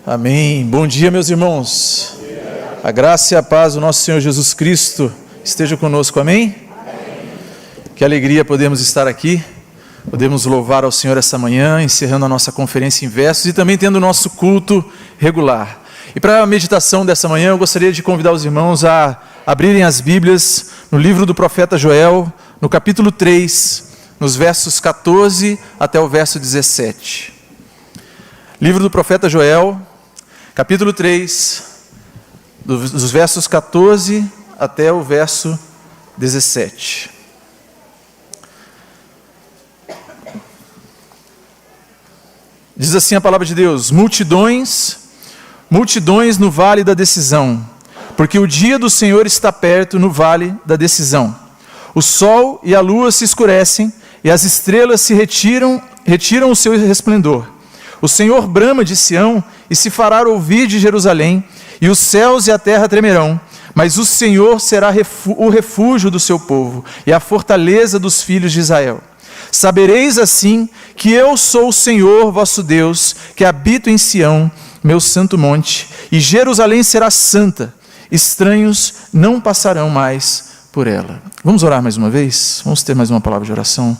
Amém. Bom dia, meus irmãos. A graça e a paz do nosso Senhor Jesus Cristo esteja conosco. Amém? Que alegria podemos estar aqui, podemos louvar ao Senhor essa manhã, encerrando a nossa conferência em versos e também tendo o nosso culto regular. E para a meditação dessa manhã, eu gostaria de convidar os irmãos a abrirem as Bíblias no livro do profeta Joel, no capítulo 3, nos versos 14 até o verso 17. Livro do profeta Joel, capítulo 3, dos versos 14 até o verso 17. Diz assim a palavra de Deus: multidões no vale da decisão, porque o dia do Senhor está perto no vale da decisão. O sol e a lua se escurecem, e as estrelas se retiram o seu resplendor. O Senhor brama de Sião e se fará ouvir de Jerusalém, e os céus e a terra tremerão, mas o Senhor será o refúgio do seu povo e a fortaleza dos filhos de Israel. Sabereis assim que eu sou o Senhor vosso Deus, que habito em Sião, meu santo monte, e Jerusalém será santa, estranhos não passarão mais por ela. Vamos orar mais uma vez? Vamos ter mais uma palavra de oração?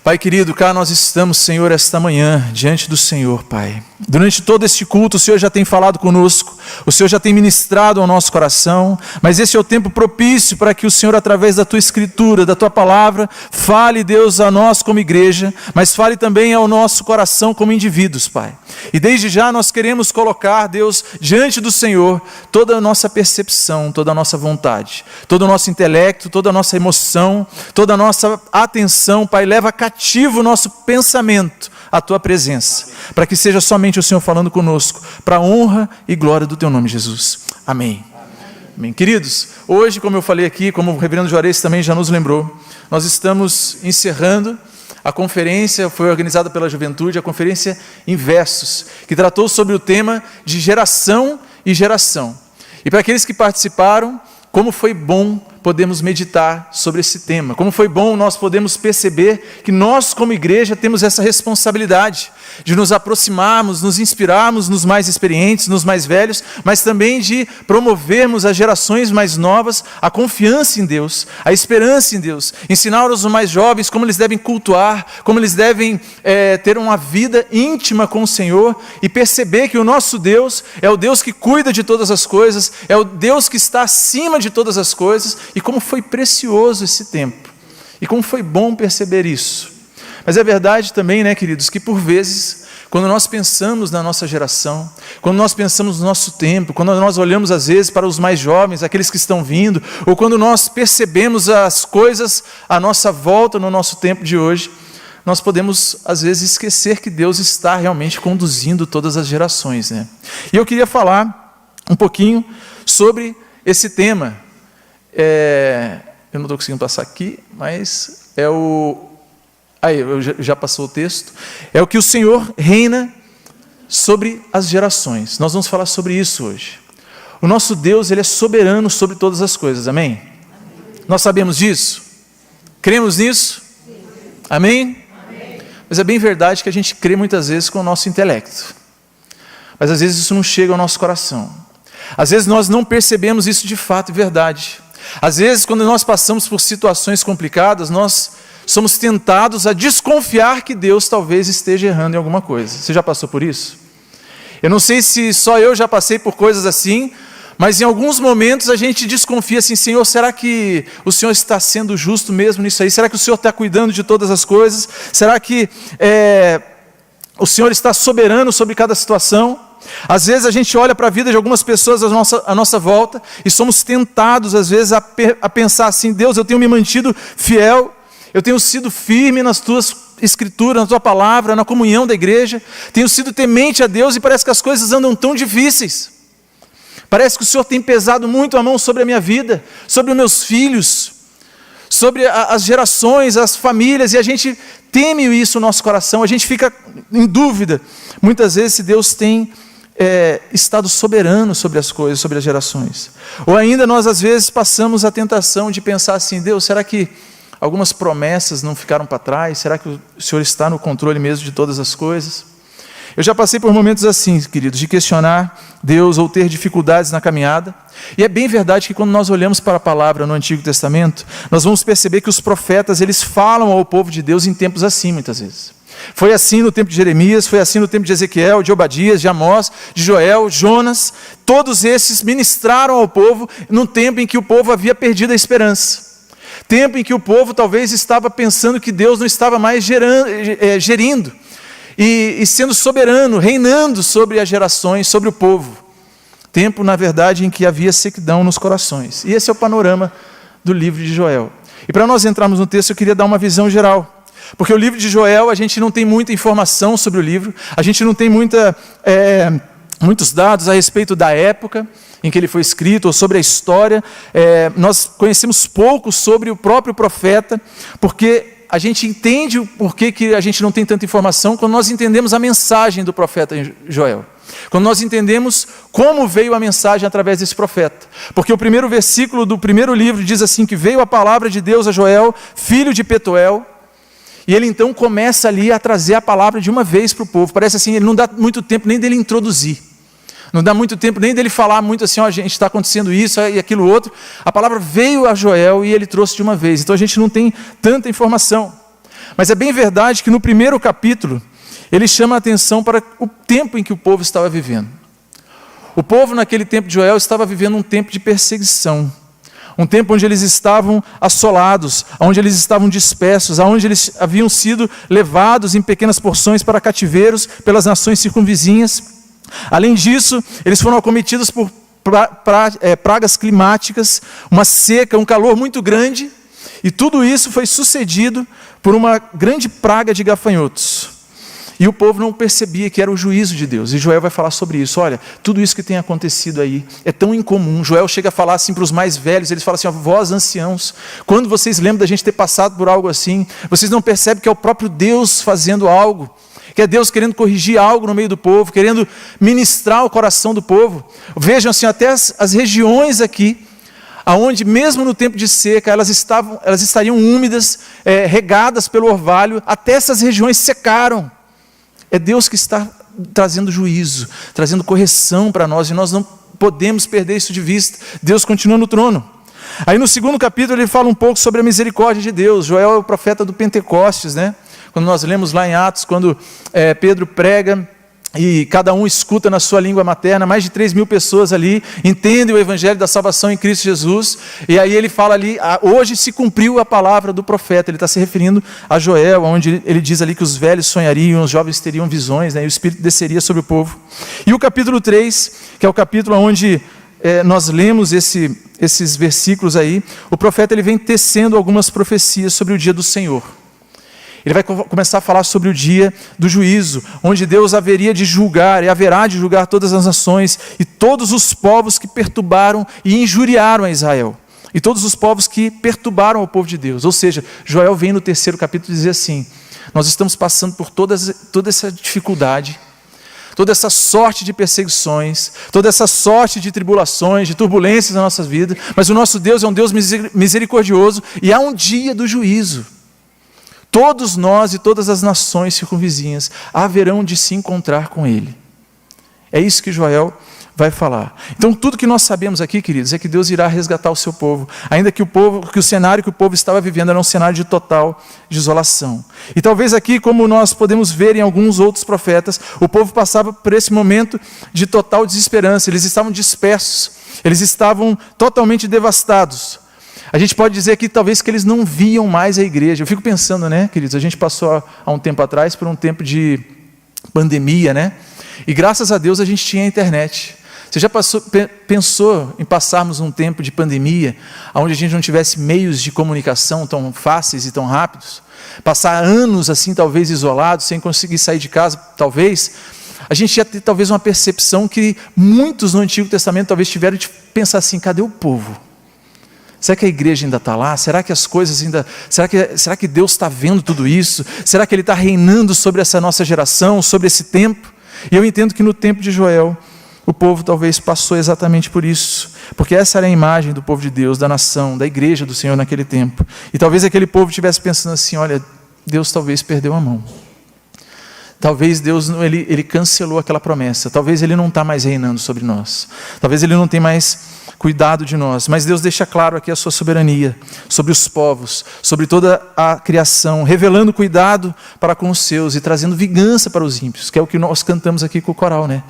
Pai querido, cá nós estamos, Senhor, esta manhã, diante do Senhor, Pai. Durante todo este culto, o Senhor já tem falado conosco, o Senhor já tem ministrado ao nosso coração, mas esse é o tempo propício para que o Senhor, através da Tua Escritura, da Tua Palavra, fale, Deus, a nós como igreja, mas fale também ao nosso coração como indivíduos, Pai. E desde já nós queremos colocar, Deus, diante do Senhor, toda a nossa percepção, toda a nossa vontade, todo o nosso intelecto, toda a nossa emoção, toda a nossa atenção, Pai, leva cativo o nosso pensamento à Tua presença, para que seja somente o Senhor falando conosco, para a honra e glória do Teu nome, Jesus. Amém. Amém. Queridos, hoje, como eu falei aqui, como o reverendo Juarez também já nos lembrou, nós estamos encerrando a conferência, foi organizada pela juventude, a conferência em versos, que tratou sobre o tema de geração e geração. E para aqueles que participaram, como foi bom podemos meditar sobre esse tema, como foi bom nós podemos perceber que nós como igreja temos essa responsabilidade de nos aproximarmos, nos inspirarmos nos mais experientes, nos mais velhos, mas também de promovermos as gerações mais novas a confiança em Deus, a esperança em Deus, ensinar aos mais jovens como eles devem cultuar, como eles devem ter uma vida íntima com o Senhor e perceber que o nosso Deus é o Deus que cuida de todas as coisas, é o Deus que está acima de todas as coisas. E como foi precioso esse tempo, e como foi bom perceber isso. Mas é verdade também, né, queridos, que por vezes, quando nós pensamos na nossa geração, quando nós pensamos no nosso tempo, quando nós olhamos às vezes para os mais jovens, aqueles que estão vindo, ou quando nós percebemos as coisas à nossa volta no nosso tempo de hoje, nós podemos às vezes esquecer que Deus está realmente conduzindo todas as gerações, né? E eu queria falar um pouquinho sobre esse tema. Eu não estou conseguindo passar aqui, mas é o... Aí, já passou o texto. É o que o Senhor reina sobre as gerações. Nós vamos falar sobre isso hoje. O nosso Deus, Ele é soberano sobre todas as coisas, amém? Nós sabemos disso? Cremos nisso? Amém? Mas é bem verdade que a gente crê muitas vezes com o nosso intelecto. Mas às vezes isso não chega ao nosso coração. Às vezes nós não percebemos isso de fato e verdade. Às vezes, quando nós passamos por situações complicadas, nós somos tentados a desconfiar que Deus talvez esteja errando em alguma coisa. Você já passou por isso? Eu não sei se só eu já passei por coisas assim, mas em alguns momentos a gente desconfia assim: Senhor, será que o Senhor está sendo justo mesmo nisso aí? Será que o Senhor está cuidando de todas as coisas? Será que o Senhor está soberano sobre cada situação? Às vezes a gente olha para a vida de algumas pessoas à nossa volta e somos tentados às vezes a pensar assim: Deus, eu tenho me mantido fiel, eu tenho sido firme nas Tuas Escrituras, na Tua Palavra, na comunhão da igreja, tenho sido temente a Deus e parece que as coisas andam tão difíceis, parece que o Senhor tem pesado muito a mão sobre a minha vida, sobre os meus filhos, sobre as gerações, as famílias, e a gente teme isso no nosso coração, a gente fica em dúvida, muitas vezes, se Deus tem estado soberano sobre as coisas, sobre as gerações. Ou ainda nós às vezes passamos a tentação de pensar assim: Deus, será que algumas promessas não ficaram para trás? Será que o Senhor está no controle mesmo de todas as coisas? Eu já passei por momentos assim, queridos, de questionar Deus ou ter dificuldades na caminhada. E é bem verdade que quando nós olhamos para a palavra no Antigo Testamento, nós vamos perceber que os profetas, eles falam ao povo de Deus em tempos assim, muitas vezes. Foi assim no tempo de Jeremias, foi assim no tempo de Ezequiel, de Obadias, de Amós, de Joel, Jonas. Todos esses ministraram ao povo num tempo em que o povo havia perdido a esperança. Tempo em que o povo talvez estava pensando que Deus não estava mais gerindo e sendo soberano, reinando sobre as gerações, sobre o povo. Tempo, na verdade, em que havia sequidão nos corações. E esse é o panorama do livro de Joel. E para nós entrarmos no texto, eu queria dar uma visão geral. Porque o livro de Joel, a gente não tem muita informação sobre o livro, a gente não tem muitos dados a respeito da época em que ele foi escrito, ou sobre a história. Nós conhecemos pouco sobre o próprio profeta, porque a gente entende o porquê que a gente não tem tanta informação quando nós entendemos a mensagem do profeta Joel. Quando nós entendemos como veio a mensagem através desse profeta. Porque o primeiro versículo do primeiro livro diz assim, que veio a palavra de Deus a Joel, filho de Petuel, e ele então começa ali a trazer a palavra de uma vez para o povo. Parece assim, ele não dá muito tempo nem dele introduzir. Não dá muito tempo nem dele falar muito assim, ó, gente, está acontecendo isso e aquilo outro. A palavra veio a Joel e ele trouxe de uma vez. Então a gente não tem tanta informação. Mas é bem verdade que no primeiro capítulo, ele chama a atenção para o tempo em que o povo estava vivendo. O povo naquele tempo de Joel estava vivendo um tempo de perseguição. Um tempo onde eles estavam assolados, onde eles estavam dispersos, onde eles haviam sido levados em pequenas porções para cativeiros pelas nações circunvizinhas. Além disso, eles foram acometidos por pragas climáticas, uma seca, um calor muito grande, e tudo isso foi sucedido por uma grande praga de gafanhotos. E o povo não percebia que era o juízo de Deus. E Joel vai falar sobre isso. Olha, tudo isso que tem acontecido aí é tão incomum. Joel chega a falar assim para os mais velhos. Eles falam assim, ó, vós anciãos, quando vocês lembram da gente ter passado por algo assim, vocês não percebem que é o próprio Deus fazendo algo, que é Deus querendo corrigir algo no meio do povo, querendo ministrar o coração do povo. Vejam assim, até as regiões aqui, aonde mesmo no tempo de seca, elas estariam úmidas, regadas pelo orvalho, até essas regiões secaram. É Deus que está trazendo juízo, trazendo correção para nós, e nós não podemos perder isso de vista. Deus continua no trono. Aí no segundo capítulo ele fala um pouco sobre a misericórdia de Deus. Joel é o profeta do Pentecostes, né? Quando nós lemos lá em Atos, quando Pedro prega e cada um escuta na sua língua materna, mais de 3.000 pessoas ali entendem o evangelho da salvação em Cristo Jesus, e aí ele fala ali, hoje se cumpriu a palavra do profeta. Ele está se referindo a Joel, onde ele diz ali que os velhos sonhariam, os jovens teriam visões, né, e o Espírito desceria sobre o povo. E o capítulo 3, que é o capítulo onde nós lemos esses versículos aí, o profeta ele vem tecendo algumas profecias sobre o dia do Senhor. Ele vai começar a falar sobre o dia do juízo, onde Deus haveria de julgar, e haverá de julgar todas as nações, e todos os povos que perturbaram e injuriaram a Israel, e todos os povos que perturbaram o povo de Deus. Ou seja, Joel vem no terceiro capítulo dizer assim, nós estamos passando por toda essa dificuldade, toda essa sorte de perseguições, toda essa sorte de tribulações, de turbulências na nossa vida, mas o nosso Deus é um Deus misericordioso, e há um dia do juízo. Todos nós e todas as nações circunvizinhas haverão de se encontrar com Ele. É isso que Joel vai falar. Então tudo que nós sabemos aqui, queridos, é que Deus irá resgatar o seu povo, ainda que o cenário que o povo estava vivendo era um cenário de total desolação. E talvez aqui, como nós podemos ver em alguns outros profetas, o povo passava por esse momento de total desesperança, eles estavam dispersos, eles estavam totalmente devastados. A gente pode dizer aqui talvez que eles não viam mais a igreja. Eu fico pensando, né, queridos, a gente passou há um tempo atrás por um tempo de pandemia, né? E graças a Deus a gente tinha a internet. Você já pensou em passarmos um tempo de pandemia, onde a gente não tivesse meios de comunicação tão fáceis e tão rápidos? Passar anos assim, talvez isolados, sem conseguir sair de casa, talvez? A gente ia ter talvez uma percepção que muitos no Antigo Testamento talvez tiveram de pensar assim, cadê o povo? Será que a igreja ainda está lá? Será que as coisas ainda... Será que Deus está vendo tudo isso? Será que Ele está reinando sobre essa nossa geração, sobre esse tempo? E eu entendo que no tempo de Joel, o povo talvez passou exatamente por isso. Porque essa era a imagem do povo de Deus, da nação, da igreja do Senhor naquele tempo. E talvez aquele povo estivesse pensando assim, olha, Deus talvez perdeu a mão. talvez Deus ele cancelou aquela promessa, talvez Ele não está mais reinando sobre nós, talvez Ele não tem mais cuidado de nós, mas Deus deixa claro aqui a sua soberania sobre os povos, sobre toda a criação, revelando cuidado para com os seus e trazendo vingança para os ímpios, que é o que nós cantamos aqui com o coral, né?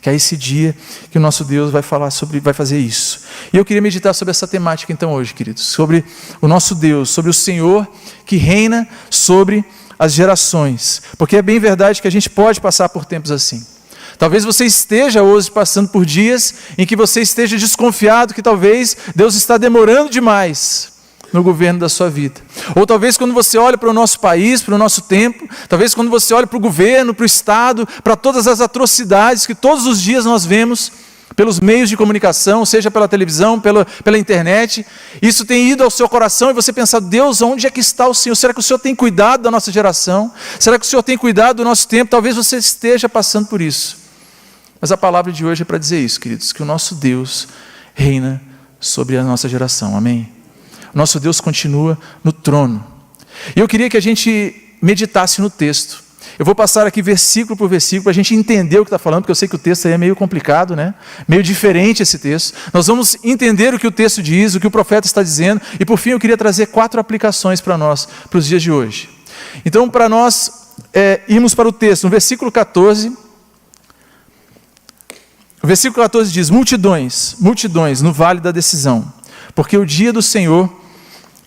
Que é esse dia que o nosso Deus vai fazer isso. E eu queria meditar sobre essa temática então hoje, queridos, sobre o nosso Deus, sobre o Senhor que reina sobre as gerações, porque é bem verdade que a gente pode passar por tempos assim. Talvez você esteja hoje passando por dias em que você esteja desconfiado que talvez Deus está demorando demais no governo da sua vida. Ou talvez quando você olha para o nosso país, para o nosso tempo, talvez quando você olha para o governo, para o Estado, para todas as atrocidades que todos os dias nós vemos pelos meios de comunicação, seja pela televisão, pela internet, isso tem ido ao seu coração e você pensa, Deus, onde é que está o Senhor? Será que o Senhor tem cuidado da nossa geração? Será que o Senhor tem cuidado do nosso tempo? Talvez você esteja passando por isso. Mas a palavra de hoje é para dizer isso, queridos, que o nosso Deus reina sobre a nossa geração, amém? O nosso Deus continua no trono. E eu queria que a gente meditasse no texto. Eu vou passar aqui versículo por versículo, para a gente entender o que está falando, porque eu sei que o texto aí é meio complicado, né? Meio diferente esse texto. Nós vamos entender o que o texto diz, o que o profeta está dizendo, e por fim eu queria trazer 4 aplicações para nós, para os dias de hoje. Então, para nós irmos para o texto, no versículo 14... O versículo 14 diz, multidões no vale da decisão, porque o dia do Senhor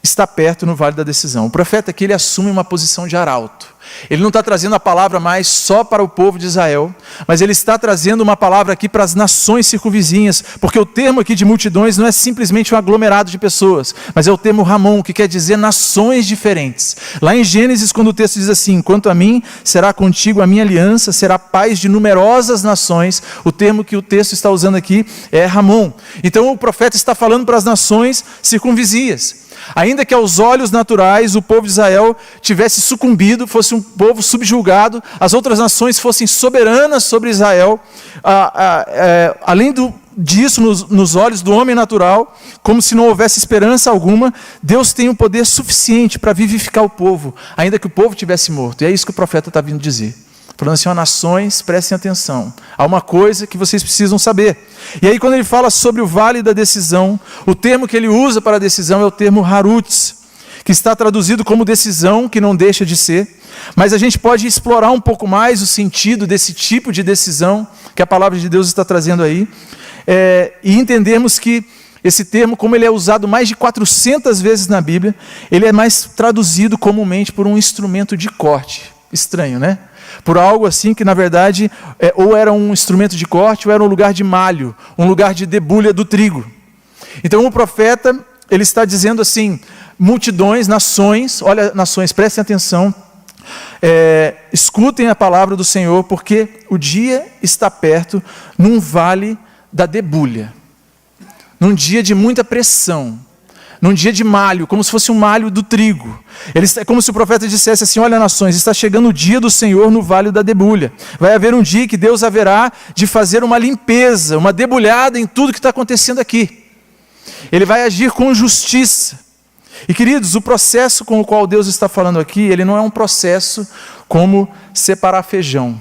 está perto no vale da decisão. O profeta aqui, ele assume uma posição de arauto. Ele não está trazendo a palavra mais só para o povo de Israel, mas ele está trazendo uma palavra aqui para as nações circunvizinhas, porque o termo aqui de multidões não é simplesmente um aglomerado de pessoas, mas é o termo Ramon, que quer dizer nações diferentes. Lá em Gênesis, quando o texto diz assim, quanto a mim, será contigo a minha aliança, será paz de numerosas nações, o termo que o texto está usando aqui é Ramon. Então o profeta está falando para as nações circunvizinhas. Ainda que aos olhos naturais o povo de Israel tivesse sucumbido, fosse um povo subjugado, as outras nações fossem soberanas sobre Israel, além disso, nos olhos do homem natural, como se não houvesse esperança alguma, Deus tem um poder suficiente para vivificar o povo, ainda que o povo tivesse morto. E é isso que o profeta está vindo dizer. Falando assim, ó, nações, prestem atenção. Há uma coisa que vocês precisam saber. E aí quando ele fala sobre o vale da decisão, o termo que ele usa para a decisão é o termo Harutz, que está traduzido como decisão, que não deixa de ser. Mas a gente pode explorar um pouco mais o sentido desse tipo de decisão que a palavra de Deus está trazendo aí. E entendermos que esse termo, como ele é usado mais de 400 vezes na Bíblia, ele é mais traduzido comumente por um instrumento de corte. Estranho, né? Por algo assim que na verdade ou era um instrumento de corte ou era um lugar de malho, um lugar de debulha do trigo. Então o profeta, ele está dizendo assim, multidões, nações, olha nações, prestem atenção, escutem a palavra do Senhor, porque o dia está perto num vale da debulha, num dia de muita pressão, num dia de malho, como se fosse um malho do trigo. É como se o profeta dissesse assim, olha nações, está chegando o dia do Senhor no vale da debulha. Vai haver um dia que Deus haverá de fazer uma limpeza, uma debulhada em tudo que está acontecendo aqui. Ele vai agir com justiça. E queridos, o processo com o qual Deus está falando aqui, ele não é um processo como separar feijão.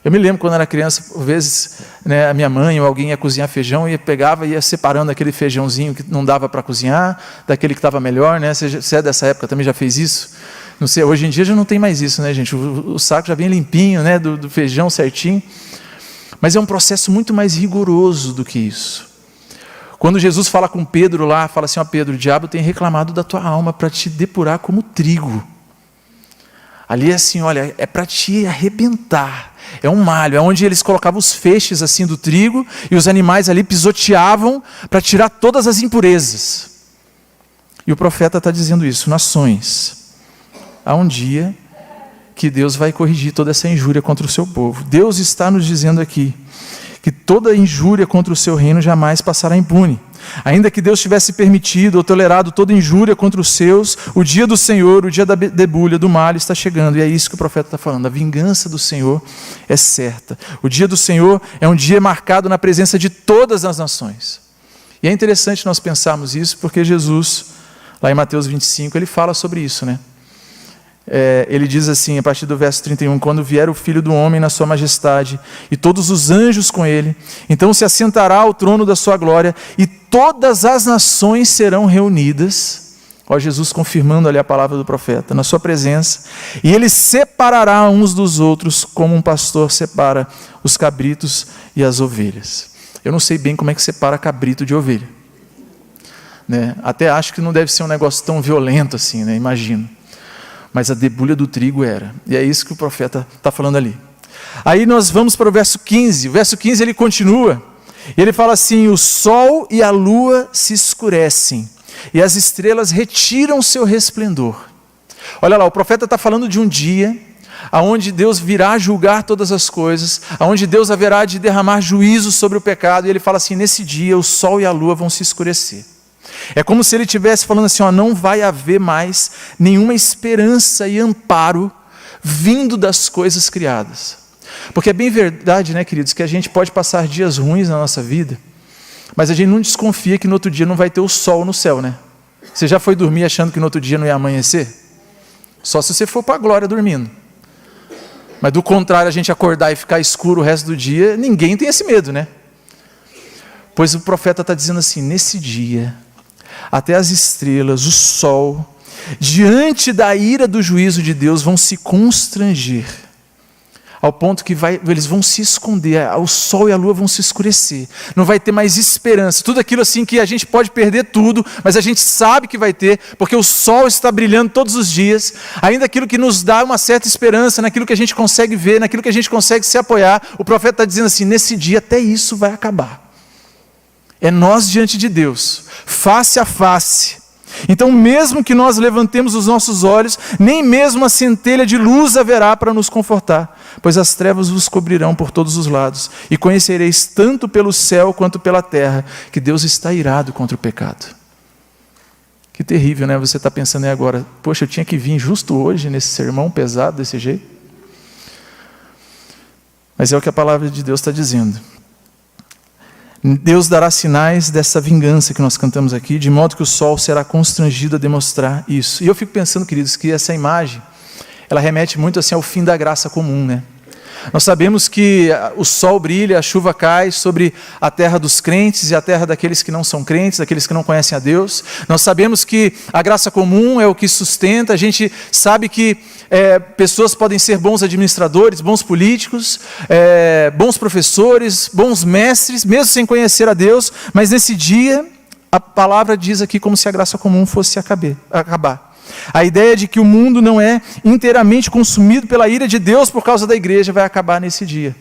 Eu me lembro quando era criança, às vezes, né, a minha mãe ou alguém ia cozinhar feijão e pegava e ia separando aquele feijãozinho que não dava para cozinhar, daquele que estava melhor, né? Você é dessa época, também já fez isso? Não sei, hoje em dia já não tem mais isso, né, gente? O saco já vem limpinho, né, do feijão certinho. Mas é um processo muito mais rigoroso do que isso. Quando Jesus fala com Pedro lá, fala assim, ó Pedro, o diabo tem reclamado da tua alma para te depurar como trigo. Ali é assim, olha, é para te arrebentar. É um malho, é onde eles colocavam os feixes assim do trigo e os animais ali pisoteavam para tirar todas as impurezas. E o profeta está dizendo isso, nações. Há um dia que Deus vai corrigir toda essa injúria contra o seu povo. Deus está nos dizendo aqui que toda injúria contra o seu reino jamais passará impune. Ainda que Deus tivesse permitido ou tolerado toda injúria contra os seus, o dia do Senhor, o dia da debulha, do malho está chegando. E é isso que o profeta está falando. A vingança do Senhor é certa. O dia do Senhor é um dia marcado na presença de todas as nações. E é interessante nós pensarmos isso, porque Jesus, lá em Mateus 25, ele fala sobre isso, né? ele diz assim, a partir do verso 31, quando vier o Filho do Homem na sua majestade, e todos os anjos com ele, então se assentará ao trono da sua glória, e todas as nações serão reunidas, ó Jesus confirmando ali a palavra do profeta, na sua presença, e ele separará uns dos outros, como um pastor separa os cabritos e as ovelhas. Eu não sei bem como é que separa cabrito de ovelha, né? Até acho que não deve ser um negócio tão violento assim, né? Imagino. Mas a debulha do trigo era. E é isso que o profeta está falando ali. Aí nós vamos para o verso 15. O verso 15 ele continua. E ele fala assim, o sol e a lua se escurecem, e as estrelas retiram seu resplendor. Olha lá, o profeta está falando de um dia aonde Deus virá julgar todas as coisas, aonde Deus haverá de derramar juízo sobre o pecado, e ele fala assim, nesse dia o sol e a lua vão se escurecer. É como se ele estivesse falando assim, ó, não vai haver mais nenhuma esperança e amparo vindo das coisas criadas. Porque é bem verdade, né, queridos, que a gente pode passar dias ruins na nossa vida, mas a gente não desconfia que no outro dia não vai ter o sol no céu, né? Você já foi dormir achando que no outro dia não ia amanhecer? Só se você for para a glória dormindo. Mas do contrário, a gente acordar e ficar escuro o resto do dia, ninguém tem esse medo, né? Pois o profeta está dizendo assim, nesse dia, até as estrelas, o sol, diante da ira do juízo de Deus, vão se constranger, ao ponto que eles vão se esconder, o sol e a lua vão se escurecer, não vai ter mais esperança, tudo aquilo assim que a gente pode perder tudo, mas a gente sabe que vai ter, porque o sol está brilhando todos os dias, ainda aquilo que nos dá uma certa esperança, naquilo que a gente consegue ver, naquilo que a gente consegue se apoiar, o profeta está dizendo assim, nesse dia até isso vai acabar. É nós diante de Deus, face a face. Então mesmo que nós levantemos os nossos olhos, nem mesmo a centelha de luz haverá para nos confortar, pois as trevas vos cobrirão por todos os lados, e conhecereis tanto pelo céu quanto pela terra, que Deus está irado contra o pecado. Que terrível, né? Você está pensando aí agora, poxa, eu tinha que vir justo hoje nesse sermão pesado desse jeito? Mas é o que a palavra de Deus está dizendo. Deus dará sinais dessa vingança que nós cantamos aqui, de modo que o sol será constrangido a demonstrar isso. E eu fico pensando, queridos, que essa imagem, ela remete muito assim ao fim da graça comum, né? Nós sabemos que o sol brilha, a chuva cai sobre a terra dos crentes e a terra daqueles que não são crentes, daqueles que não conhecem a Deus. Nós sabemos que a graça comum é o que sustenta, a gente sabe que pessoas podem ser bons administradores, bons políticos, bons professores, bons mestres, mesmo sem conhecer a Deus, mas nesse dia a palavra diz aqui como se a graça comum fosse acabar. A ideia de que o mundo não é inteiramente consumido pela ira de Deus por causa da igreja vai acabar nesse dia.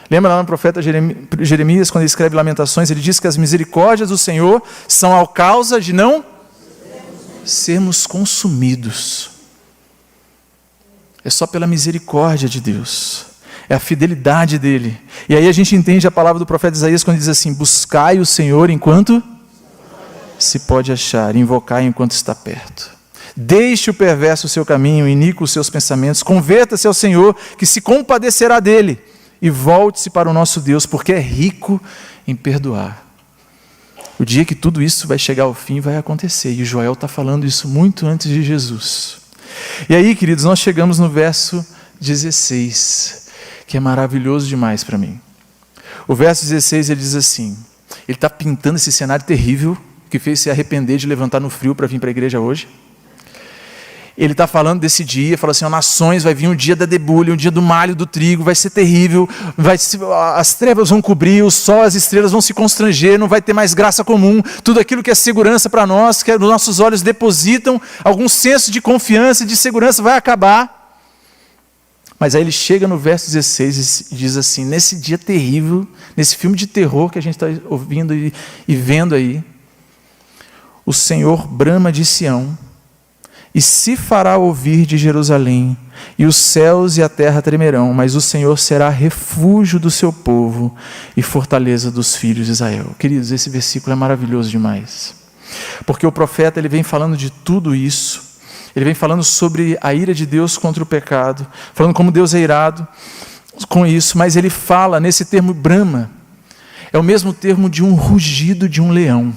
Lembra lá no profeta Jeremias, quando ele escreve Lamentações, ele diz que as misericórdias do Senhor são a causa de não sermos consumidos. É só pela misericórdia de Deus, é a fidelidade dele. E aí a gente entende a palavra do profeta Isaías quando diz assim, buscai o Senhor enquanto se pode achar, invocai enquanto está perto. Deixe o perverso o seu caminho, iníquo os seus pensamentos, converta-se ao Senhor, que se compadecerá dele, e volte-se para o nosso Deus, porque é rico em perdoar. O dia que tudo isso vai chegar ao fim, vai acontecer, e Joel está falando isso muito antes de Jesus. E aí, queridos, nós chegamos no verso 16, que é maravilhoso demais para mim. O verso 16, ele diz assim, ele está pintando esse cenário terrível, que fez se arrepender de levantar no frio para vir para a igreja hoje. Ele está falando desse dia, fala assim, ó, nações, vai vir um dia da debulha, um dia do malho do trigo, vai ser terrível, as trevas vão cobrir, o sol, as estrelas vão se constranger, não vai ter mais graça comum, tudo aquilo que é segurança para nós, que os nossos olhos depositam algum senso de confiança e de segurança, vai acabar. Mas aí ele chega no verso 16 e diz assim, nesse dia terrível, nesse filme de terror que a gente está ouvindo e vendo aí, o Senhor brama de Sião, e se fará ouvir de Jerusalém, e os céus e a terra tremerão, mas o Senhor será refúgio do seu povo e fortaleza dos filhos de Israel. Queridos, esse versículo é maravilhoso demais, porque o profeta ele vem falando de tudo isso, ele vem falando sobre a ira de Deus contra o pecado, falando como Deus é irado com isso, mas ele fala nesse termo brama, é o mesmo termo de um rugido de um leão.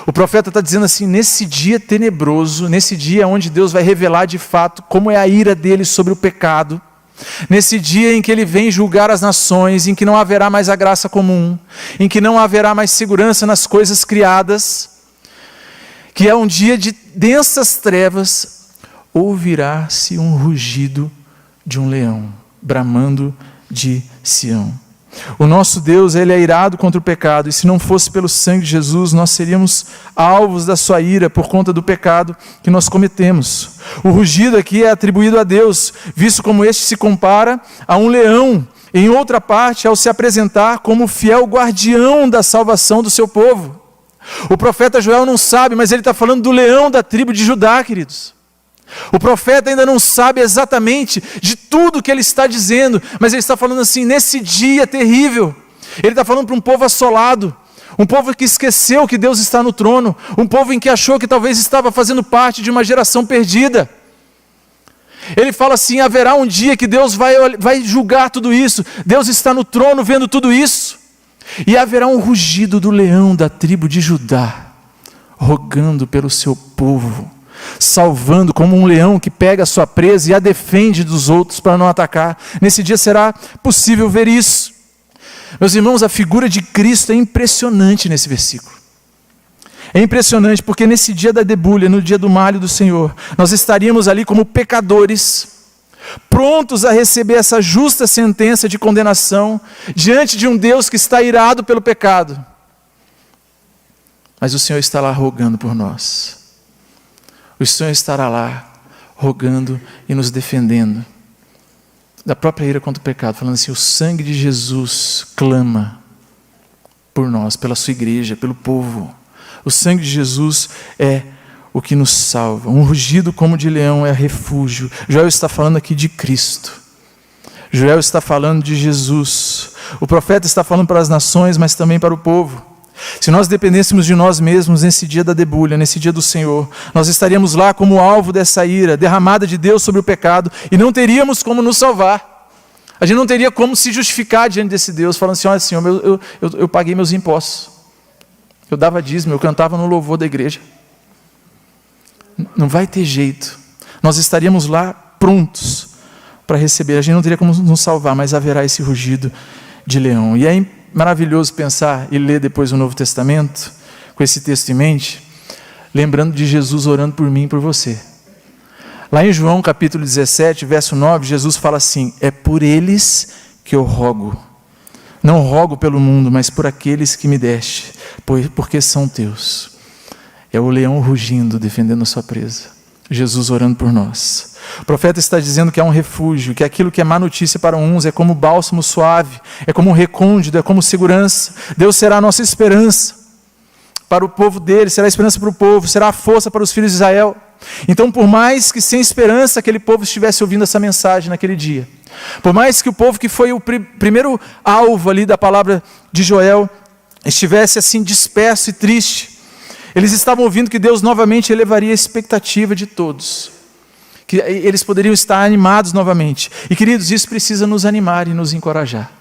O profeta está dizendo assim, nesse dia tenebroso, nesse dia onde Deus vai revelar de fato como é a ira dele sobre o pecado, nesse dia em que ele vem julgar as nações, em que não haverá mais a graça comum, em que não haverá mais segurança nas coisas criadas, que é um dia de densas trevas, ouvirá-se um rugido de um leão, bramando de Sião. O nosso Deus, ele é irado contra o pecado, e se não fosse pelo sangue de Jesus, nós seríamos alvos da sua ira por conta do pecado que nós cometemos. O rugido aqui é atribuído a Deus, visto como este se compara a um leão, em outra parte, ao se apresentar como o fiel guardião da salvação do seu povo. O profeta Joel não sabe, mas ele está falando do leão da tribo de Judá, queridos. O profeta ainda não sabe exatamente de tudo que ele está dizendo, mas ele está falando assim, nesse dia terrível, ele está falando para um povo assolado, um povo que esqueceu que Deus está no trono, um povo em que achou que talvez estava fazendo parte de uma geração perdida. Ele fala assim, haverá um dia que Deus vai julgar tudo isso, Deus está no trono vendo tudo isso, e haverá um rugido do leão da tribo de Judá, rogando pelo seu povo, salvando como um leão que pega a sua presa e a defende dos outros para não atacar. Nesse dia será possível ver isso. Meus irmãos, a figura de Cristo é impressionante nesse versículo. É impressionante porque nesse dia da debulha, no dia do malho do Senhor, nós estaríamos ali como pecadores, prontos a receber essa justa sentença de condenação, diante de um Deus que está irado pelo pecado. Mas o Senhor está lá rogando por nós. O Senhor estará lá, rogando e nos defendendo da própria ira contra o pecado, falando assim, o sangue de Jesus clama por nós, pela sua igreja, pelo povo. O sangue de Jesus é o que nos salva. Um rugido como de leão é refúgio. Joel está falando aqui de Cristo. Joel está falando de Jesus. O profeta está falando para as nações, mas também para o povo. Se nós dependêssemos de nós mesmos nesse dia da debulha, nesse dia do Senhor, nós estaríamos lá como alvo dessa ira derramada de Deus sobre o pecado e não teríamos como nos salvar. A gente não teria como se justificar diante desse Deus, falando assim, olha Senhor, eu paguei meus impostos, eu dava dízimo, eu cantava no louvor da igreja. Não vai ter jeito. Nós estaríamos lá prontos para receber, a gente não teria como nos salvar, mas haverá esse rugido de leão. E é maravilhoso pensar e ler depois o Novo Testamento, com esse texto em mente, lembrando de Jesus orando por mim e por você. Lá em João capítulo 17, verso 9, Jesus fala assim, é por eles que eu rogo, não rogo pelo mundo, mas por aqueles que me deste, porque são teus. É o leão rugindo, defendendo a sua presa. Jesus orando por nós. O profeta está dizendo que há um refúgio, que aquilo que é má notícia para uns é como bálsamo suave, é como um recôndito, é como segurança. Deus será a nossa esperança para o povo dele, será a esperança para o povo, será a força para os filhos de Israel. Então, por mais que sem esperança aquele povo estivesse ouvindo essa mensagem naquele dia, por mais que o povo que foi o primeiro alvo ali da palavra de Joel estivesse assim disperso e triste, eles estavam ouvindo que Deus novamente elevaria a expectativa de todos, que eles poderiam estar animados novamente. E queridos, isso precisa nos animar e nos encorajar.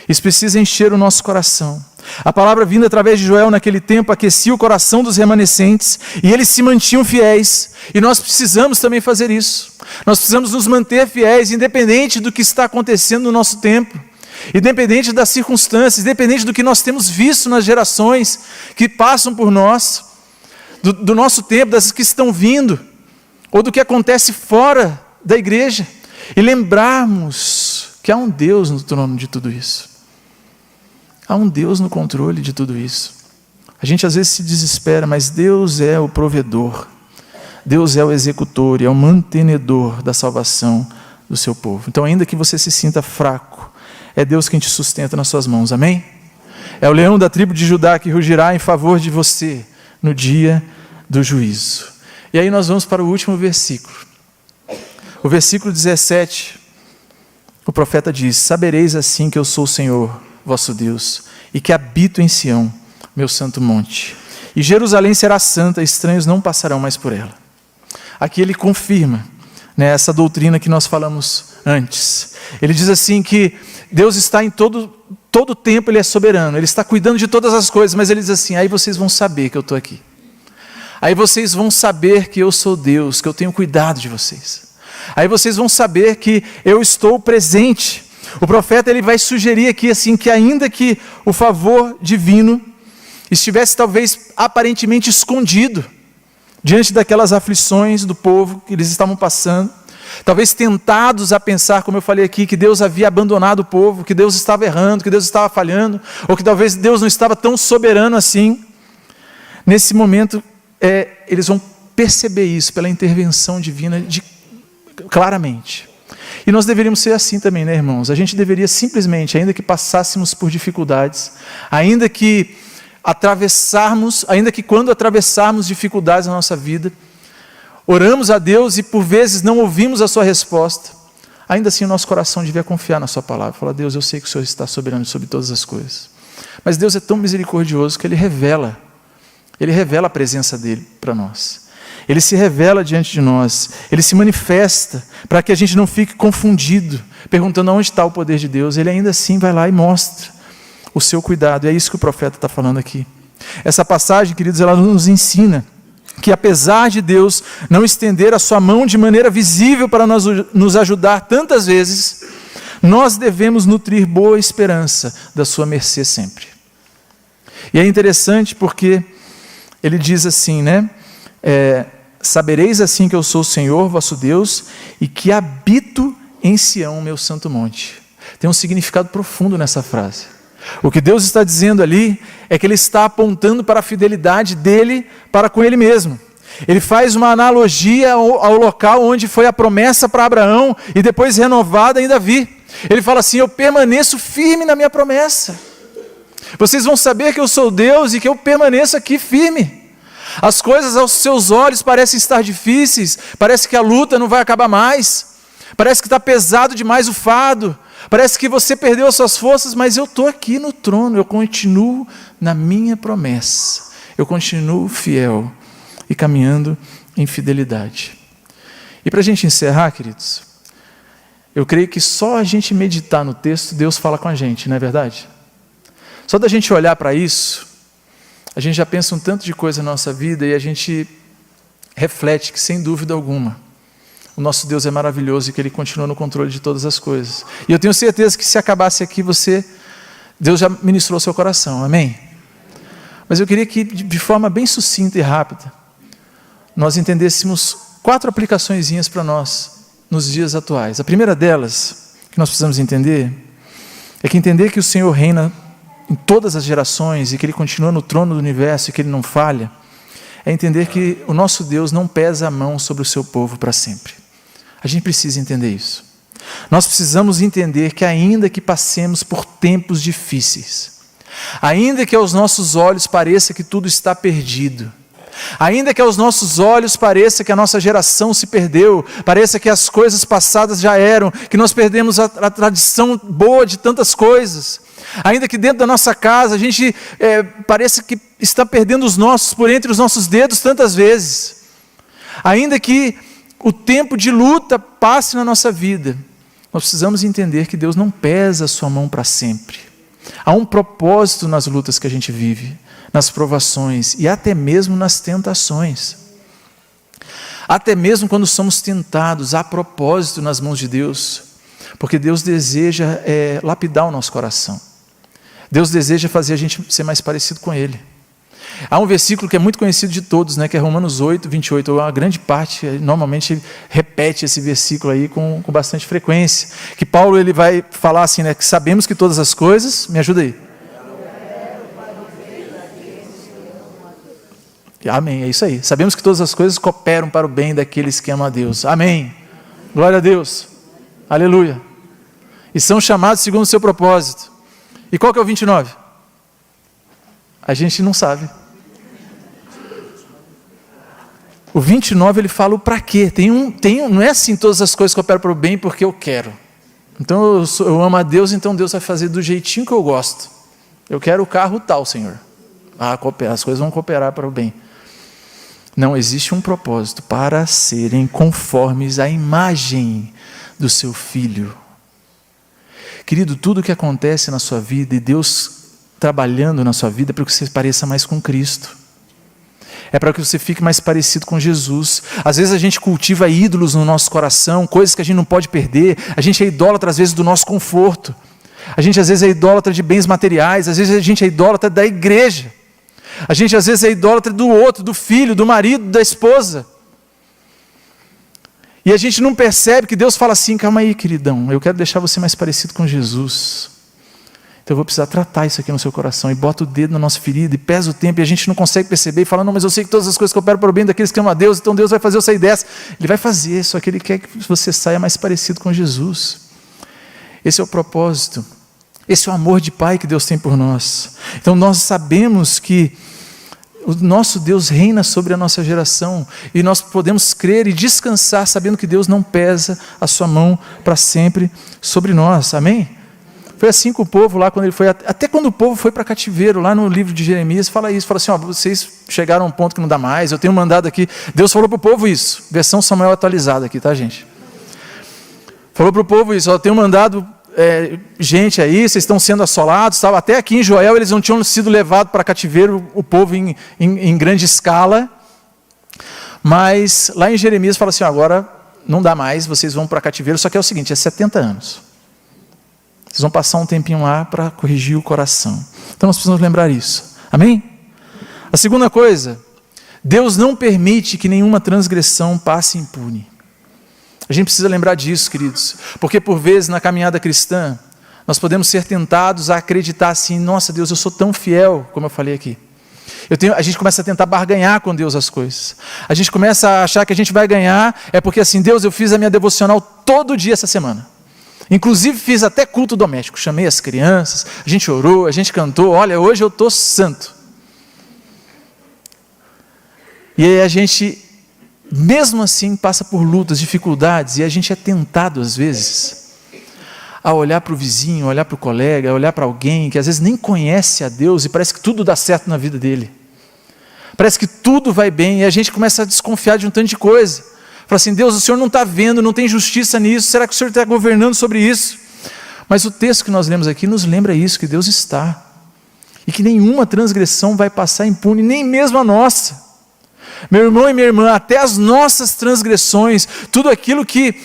Isso precisa encher o nosso coração. A palavra vinda através de Joel naquele tempo aquecia o coração dos remanescentes e eles se mantinham fiéis. E nós precisamos também fazer isso. Nós precisamos nos manter fiéis, independente do que está acontecendo no nosso tempo, independente das circunstâncias, independente do que nós temos visto nas gerações que passam por nós, do nosso tempo, das que estão vindo, ou do que acontece fora da igreja, e lembrarmos que há um Deus no trono de tudo isso. Há um Deus no controle de tudo isso. A gente às vezes se desespera, mas Deus é o provedor, Deus é o executor e é o mantenedor da salvação do seu povo. Então, ainda que você se sinta fraco, é Deus quem te sustenta nas suas mãos, amém? É o leão da tribo de Judá que rugirá em favor de você no dia do juízo. E aí nós vamos para o último versículo. O versículo 17, o profeta diz, sabereis assim que eu sou o Senhor, vosso Deus, e que habito em Sião, meu santo monte. E Jerusalém será santa, estranhos não passarão mais por ela. Aqui ele confirma, né, essa doutrina que nós falamos antes. Ele diz assim que Deus está em todo todo o tempo Ele é soberano, Ele está cuidando de todas as coisas, mas Ele diz assim, aí vocês vão saber que eu estou aqui. Aí vocês vão saber que eu sou Deus, que eu tenho cuidado de vocês. Aí vocês vão saber que eu estou presente. O profeta ele vai sugerir aqui assim, que ainda que o favor divino estivesse talvez aparentemente escondido, diante daquelas aflições do povo que eles estavam passando, talvez tentados a pensar, como eu falei aqui, que Deus havia abandonado o povo, que Deus estava errando, que Deus estava falhando, ou que talvez Deus não estava tão soberano assim. Nesse momento, eles vão perceber isso pela intervenção divina claramente. E nós deveríamos ser assim também, né, irmãos? A gente deveria simplesmente, ainda que passássemos por dificuldades, ainda que quando atravessarmos dificuldades na nossa vida, oramos a Deus e por vezes não ouvimos a sua resposta, ainda assim o nosso coração devia confiar na sua palavra, falar, Deus, eu sei que o Senhor está soberano sobre todas as coisas, mas Deus é tão misericordioso que Ele revela a presença dEle para nós, Ele se revela diante de nós, Ele se manifesta, para que a gente não fique confundido, perguntando onde está o poder de Deus. Ele ainda assim vai lá e mostra o seu cuidado, é isso que o profeta está falando aqui. Essa passagem, queridos, ela nos ensina que apesar de Deus não estender a sua mão de maneira visível para nos ajudar tantas vezes, nós devemos nutrir boa esperança da sua mercê sempre. E é interessante porque ele diz assim, né? Sabereis assim que eu sou o Senhor vosso Deus e que habito em Sião, meu santo monte. Tem um significado profundo nessa frase. O que Deus está dizendo ali é que Ele está apontando para a fidelidade dEle para com Ele mesmo. Ele faz uma analogia ao local onde foi a promessa para Abraão e depois renovada em Davi. Ele fala assim, eu permaneço firme na minha promessa. Vocês vão saber que eu sou Deus e que eu permaneço aqui firme. As coisas aos seus olhos parecem estar difíceis, parece que a luta não vai acabar mais, parece que está pesado demais o fardo, parece que você perdeu as suas forças, mas eu estou aqui no trono, eu continuo na minha promessa, eu continuo fiel e caminhando em fidelidade. E para a gente encerrar, queridos, eu creio que só a gente meditar no texto, Deus fala com a gente, não é verdade? Só da gente olhar para isso, a gente já pensa um tanto de coisa na nossa vida e a gente reflete que, sem dúvida alguma, o nosso Deus é maravilhoso e que Ele continua no controle de todas as coisas. E eu tenho certeza que se acabasse aqui, Deus já ministrou seu coração, amém? Mas eu queria que, de forma bem sucinta e rápida, nós entendêssemos 4 aplicaçõezinhas para nós, nos dias atuais. A primeira delas, que nós precisamos entender, é que entender que o Senhor reina em todas as gerações e que Ele continua no trono do universo e que Ele não falha, é entender que o nosso Deus não pesa a mão sobre o seu povo para sempre. A gente precisa entender isso. Nós precisamos entender que ainda que passemos por tempos difíceis, ainda que aos nossos olhos pareça que tudo está perdido, ainda que aos nossos olhos pareça que a nossa geração se perdeu, pareça que as coisas passadas já eram, que nós perdemos a tradição boa de tantas coisas, ainda que dentro da nossa casa a gente pareça que está perdendo os nossos por entre os nossos dedos tantas vezes, ainda que o tempo de luta passe na nossa vida, nós precisamos entender que Deus não pesa a sua mão para sempre. Há um propósito nas lutas que a gente vive, nas provações e até mesmo nas tentações. Até mesmo quando somos tentados, há propósito nas mãos de Deus, porque Deus deseja lapidar o nosso coração. Deus deseja fazer a gente ser mais parecido com Ele. Há um versículo que é muito conhecido de todos, né, que é Romanos 8, 28. Uma grande parte, normalmente, repete esse versículo aí com bastante frequência. Que Paulo ele vai falar assim, né, que sabemos que todas as coisas... Me ajuda aí. Amém, é isso aí. Sabemos que todas as coisas cooperam para o bem daqueles que amam a Deus. Amém. Glória a Deus. Aleluia. E são chamados segundo o seu propósito. E qual que é o 29? A gente não sabe. O 29 ele fala o para quê. Não é assim todas as coisas cooperam para o bem porque eu quero. Então eu amo a Deus, então Deus vai fazer do jeitinho que eu gosto. Eu quero o carro tal, Senhor. As coisas vão cooperar para o bem. Não, existe um propósito para serem conformes à imagem do seu Filho. Querido, tudo que acontece na sua vida e Deus trabalhando na sua vida é para que você pareça mais com Cristo. É para que você fique mais parecido com Jesus. Às vezes a gente cultiva ídolos no nosso coração, coisas que a gente não pode perder. A gente é idólatra às vezes do nosso conforto. A gente às vezes é idólatra de bens materiais. Às vezes a gente é idólatra da igreja. A gente às vezes é idólatra do outro, do filho, do marido, da esposa. E a gente não percebe que Deus fala assim: calma aí, queridão, eu quero deixar você mais parecido com Jesus. Então eu vou precisar tratar isso aqui no seu coração. E bota o dedo na nossa ferida e pesa o tempo. E a gente não consegue perceber e fala: não, mas eu sei que todas as coisas que operam para o bem daqueles que amam a Deus, então Deus vai fazer eu sair dessa. Ele vai fazer, só que Ele quer que você saia mais parecido com Jesus. Esse é o propósito. Esse é o amor de Pai que Deus tem por nós. Então nós sabemos que o nosso Deus reina sobre a nossa geração. E nós podemos crer e descansar sabendo que Deus não pesa a sua mão para sempre sobre nós. Amém? Foi assim com o povo lá, quando ele foi, até quando o povo foi para cativeiro, lá no livro de Jeremias, fala isso, fala assim: ó, vocês chegaram a um ponto que não dá mais, eu tenho mandado aqui, Deus falou para o povo isso, versão Samuel atualizada aqui, tá, gente? Falou para o povo isso: ó, eu tenho mandado gente aí, vocês estão sendo assolados, tal. Até aqui em Joel eles não tinham sido levados para cativeiro, o povo em grande escala, mas lá em Jeremias fala assim: ó, agora não dá mais, vocês vão para cativeiro, só que é o seguinte, é 70 anos. Vocês vão passar um tempinho lá para corrigir o coração. Então nós precisamos lembrar isso. Amém? A segunda coisa, Deus não permite que nenhuma transgressão passe impune. A gente precisa lembrar disso, queridos. Porque por vezes na caminhada cristã, nós podemos ser tentados a acreditar assim: nossa Deus, eu sou tão fiel, como eu falei aqui. A gente começa a tentar barganhar com Deus as coisas. A gente começa a achar que a gente vai ganhar, é porque assim: Deus, eu fiz a minha devocional todo dia essa semana. Inclusive fiz até culto doméstico, chamei as crianças, a gente orou, a gente cantou, olha, hoje eu estou santo. E aí a gente, mesmo assim, passa por lutas, dificuldades, e a gente é tentado às vezes a olhar para o vizinho, olhar para o colega, olhar para alguém que às vezes nem conhece a Deus e parece que tudo dá certo na vida dele. Parece que tudo vai bem e a gente começa a desconfiar de um tanto de coisa. Fala assim: Deus, o Senhor não está vendo, não tem justiça nisso, será que o Senhor está governando sobre isso? Mas o texto que nós lemos aqui nos lembra isso, que Deus está. E que nenhuma transgressão vai passar impune, nem mesmo a nossa. Meu irmão e minha irmã, até as nossas transgressões, tudo aquilo que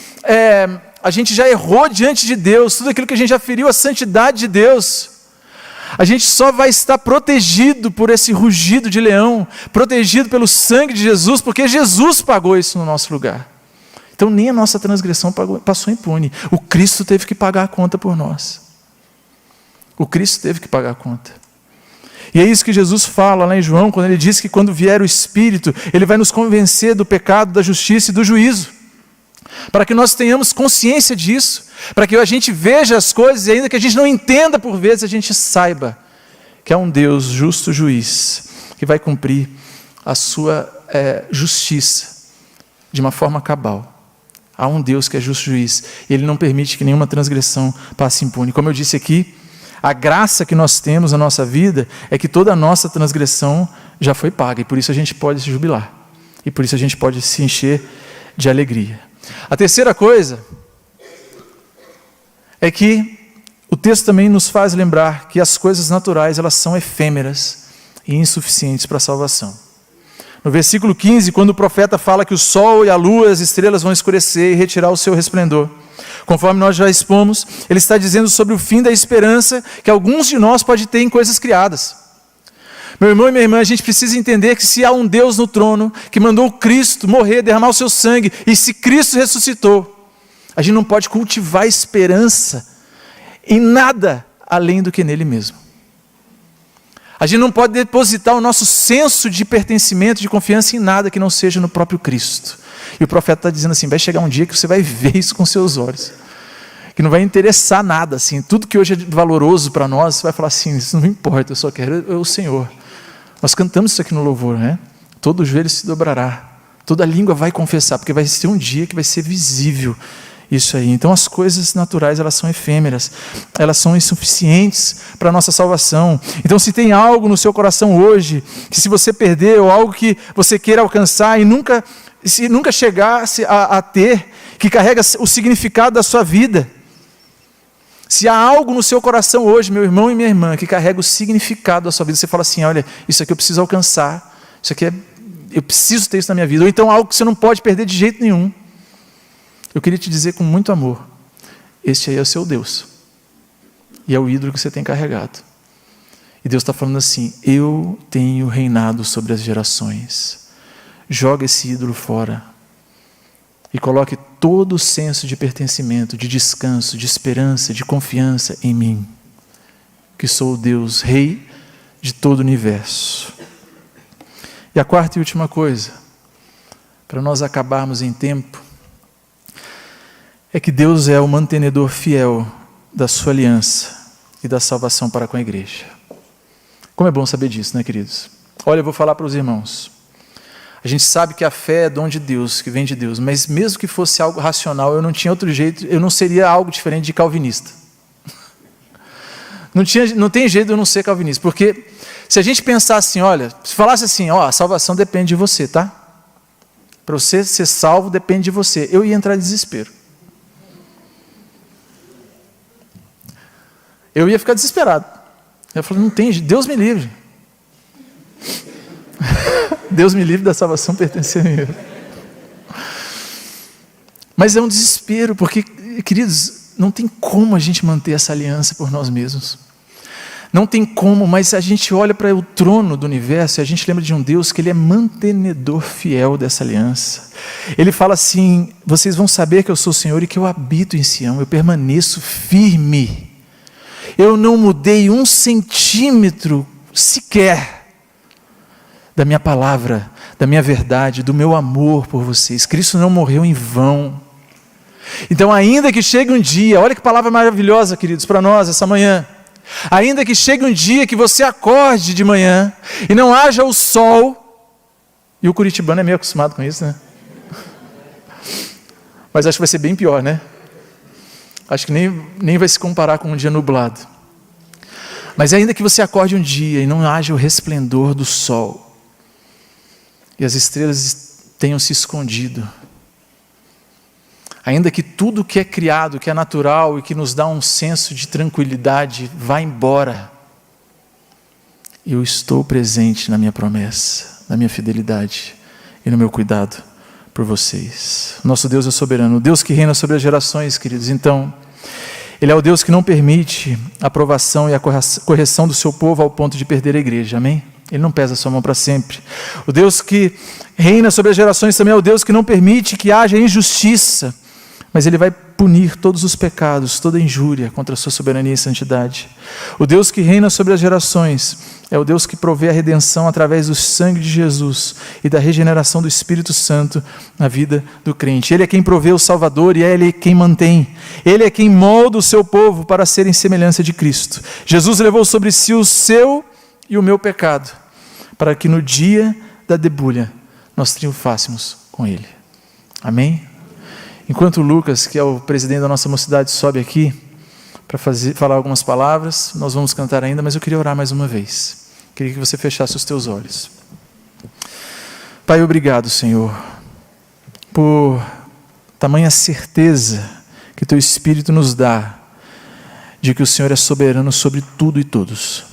a gente já errou diante de Deus, tudo aquilo que a gente já feriu a santidade de Deus, a gente só vai estar protegido por esse rugido de leão, protegido pelo sangue de Jesus, porque Jesus pagou isso no nosso lugar. Então nem a nossa transgressão passou impune. O Cristo teve que pagar a conta por nós. O Cristo teve que pagar a conta. E é isso que Jesus fala lá em João, quando ele diz que quando vier o Espírito, ele vai nos convencer do pecado, da justiça e do juízo. Para que nós tenhamos consciência disso, para que a gente veja as coisas e ainda que a gente não entenda por vezes, a gente saiba que há um Deus justo juiz, que vai cumprir a sua justiça de uma forma cabal. Há um Deus que é justo juiz, e Ele não permite que nenhuma transgressão passe impune. Como eu disse aqui, a graça que nós temos na nossa vida é que toda a nossa transgressão já foi paga, e por isso a gente pode se jubilar, e por isso a gente pode se encher de alegria. A terceira coisa é que o texto também nos faz lembrar que as coisas naturais, elas são efêmeras e insuficientes para a salvação. No versículo 15, quando o profeta fala que o sol e a lua e as estrelas vão escurecer e retirar o seu resplendor, conforme nós já expomos, ele está dizendo sobre o fim da esperança que alguns de nós podem ter em coisas criadas. Meu irmão e minha irmã, a gente precisa entender que se há um Deus no trono, que mandou o Cristo morrer, derramar o seu sangue, e se Cristo ressuscitou, a gente não pode cultivar esperança em nada além do que nele mesmo. A gente não pode depositar o nosso senso de pertencimento, de confiança em nada que não seja no próprio Cristo. E o profeta está dizendo assim: vai chegar um dia que você vai ver isso com seus olhos, que não vai interessar nada, assim, tudo que hoje é valoroso para nós, você vai falar assim: isso não me importa, eu só quero o Senhor. Nós cantamos isso aqui no louvor, né? Todo joelho se dobrará, toda língua vai confessar, porque vai ser um dia que vai ser visível isso aí. Então as coisas naturais, elas são efêmeras, elas são insuficientes para a nossa salvação. Então se tem algo no seu coração hoje, que se você perder, ou algo que você queira alcançar e nunca chegasse a ter, que carrega o significado da sua vida, Se há algo no seu coração hoje, meu irmão e minha irmã, que carrega o significado da sua vida, você fala assim, olha, isso aqui eu preciso alcançar, isso aqui eu preciso ter isso na minha vida, ou então algo que você não pode perder de jeito nenhum. Eu queria te dizer com muito amor, este aí é o seu Deus, e é o ídolo que você tem carregado. E Deus está falando assim, eu tenho reinado sobre as gerações. Joga esse ídolo fora e coloque todo o senso de pertencimento, de descanso, de esperança, de confiança em mim, que sou o Deus, Rei de todo o universo. E a quarta e última coisa, para nós acabarmos em tempo, é que Deus é o mantenedor fiel da sua aliança e da salvação para com a igreja. Como é bom saber disso, né, queridos? Olha, eu vou falar para os irmãos. A gente sabe que a fé é dom de Deus, que vem de Deus, mas mesmo que fosse algo racional, eu não tinha outro jeito, eu não seria algo diferente de calvinista. Não tem jeito de eu não ser calvinista, porque se a gente pensar assim, olha, se falasse assim, ó, a salvação depende de você, tá? Para você ser salvo depende de você, eu ia entrar em desespero. Eu ia ficar desesperado. Eu falei, não tem jeito, Deus me livre. Deus me livre da salvação pertence a mim. Mas é um desespero, porque, queridos, não tem como a gente manter essa aliança por nós mesmos. Não tem como, mas a gente olha para o trono do universo e a gente lembra de um Deus que Ele é mantenedor fiel dessa aliança. Ele fala assim, vocês vão saber que eu sou o Senhor e que eu habito em Sião, eu permaneço firme. Eu não mudei 1 centímetro sequer da minha palavra, da minha verdade, do meu amor por vocês. Cristo não morreu em vão. Então, ainda que chegue um dia, olha que palavra maravilhosa, queridos, para nós essa manhã. Ainda que chegue um dia que você acorde de manhã e não haja o sol, e o curitibano é meio acostumado com isso, né? Mas acho que vai ser bem pior, né? Acho que nem vai se comparar com um dia nublado. Mas ainda que você acorde um dia e não haja o resplendor do sol, e as estrelas tenham se escondido, ainda que tudo que é criado, que é natural e que nos dá um senso de tranquilidade, vá embora, eu estou presente na minha promessa, na minha fidelidade e no meu cuidado por vocês. Nosso Deus é soberano, o Deus que reina sobre as gerações, queridos. Então, Ele é o Deus que não permite a aprovação e a correção do seu povo ao ponto de perder a igreja, amém? Ele não pesa a sua mão para sempre. O Deus que reina sobre as gerações também é o Deus que não permite que haja injustiça, mas Ele vai punir todos os pecados, toda injúria contra a sua soberania e santidade. O Deus que reina sobre as gerações é o Deus que provê a redenção através do sangue de Jesus e da regeneração do Espírito Santo na vida do crente. Ele é quem provê o Salvador e Ele é quem mantém. Ele é quem molda o seu povo para serem semelhança de Cristo. Jesus levou sobre si o seu e o meu pecado, para que no dia da debulha nós triunfássemos com Ele. Amém? Enquanto o Lucas, que é o presidente da nossa mocidade, sobe aqui para falar algumas palavras, nós vamos cantar ainda, mas eu queria orar mais uma vez. Queria que você fechasse os teus olhos. Pai, obrigado, Senhor, por tamanha certeza que Teu Espírito nos dá de que o Senhor é soberano sobre tudo e todos.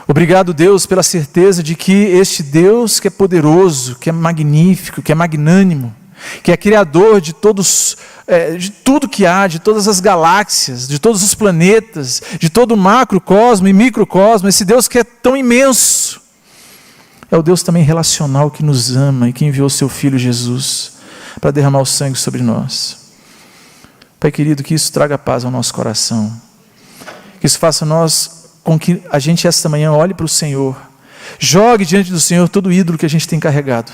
Obrigado, Deus, pela certeza de que este Deus que é poderoso, que é magnífico, que é magnânimo, que é criador de todos, de tudo que há, de todas as galáxias, de todos os planetas, de todo o macrocosmo e microcosmo, esse Deus que é tão imenso, é o Deus também relacional que nos ama e que enviou seu Filho Jesus para derramar o sangue sobre nós. Pai querido, que isso traga paz ao nosso coração, que isso faça com que a gente esta manhã olhe para o Senhor, jogue diante do Senhor todo o ídolo que a gente tem carregado,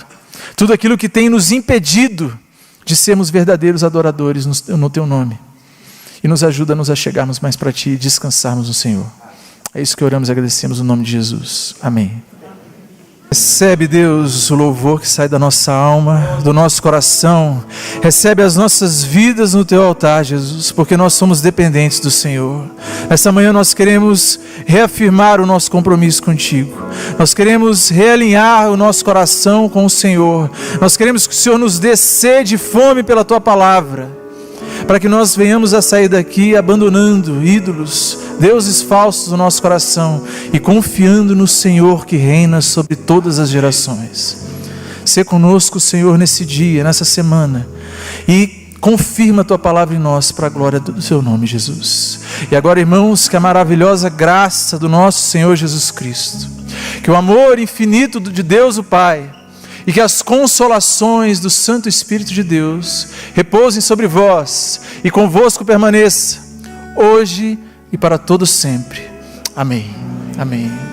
tudo aquilo que tem nos impedido de sermos verdadeiros adoradores no Teu nome. E nos ajuda a nos achegarmos mais para Ti e descansarmos no Senhor. É isso que oramos e agradecemos no nome de Jesus. Amém. Recebe, Deus, o louvor que sai da nossa alma, do nosso coração. Recebe as nossas vidas no Teu altar, Jesus, porque nós somos dependentes do Senhor. Essa manhã nós queremos reafirmar o nosso compromisso contigo. Nós queremos realinhar o nosso coração com o Senhor. Nós queremos que o Senhor nos dê sede e fome pela Tua palavra, para que nós venhamos a sair daqui abandonando ídolos, deuses falsos no nosso coração e confiando no Senhor que reina sobre todas as gerações. Sê conosco, Senhor, nesse dia, nessa semana, e confirma a Tua palavra em nós para a glória do Seu nome, Jesus. E agora, irmãos, que a maravilhosa graça do nosso Senhor Jesus Cristo, que o amor infinito de Deus o Pai e que as consolações do Santo Espírito de Deus repousem sobre vós e convosco permaneça, hoje e para todo sempre. Amém. Amém.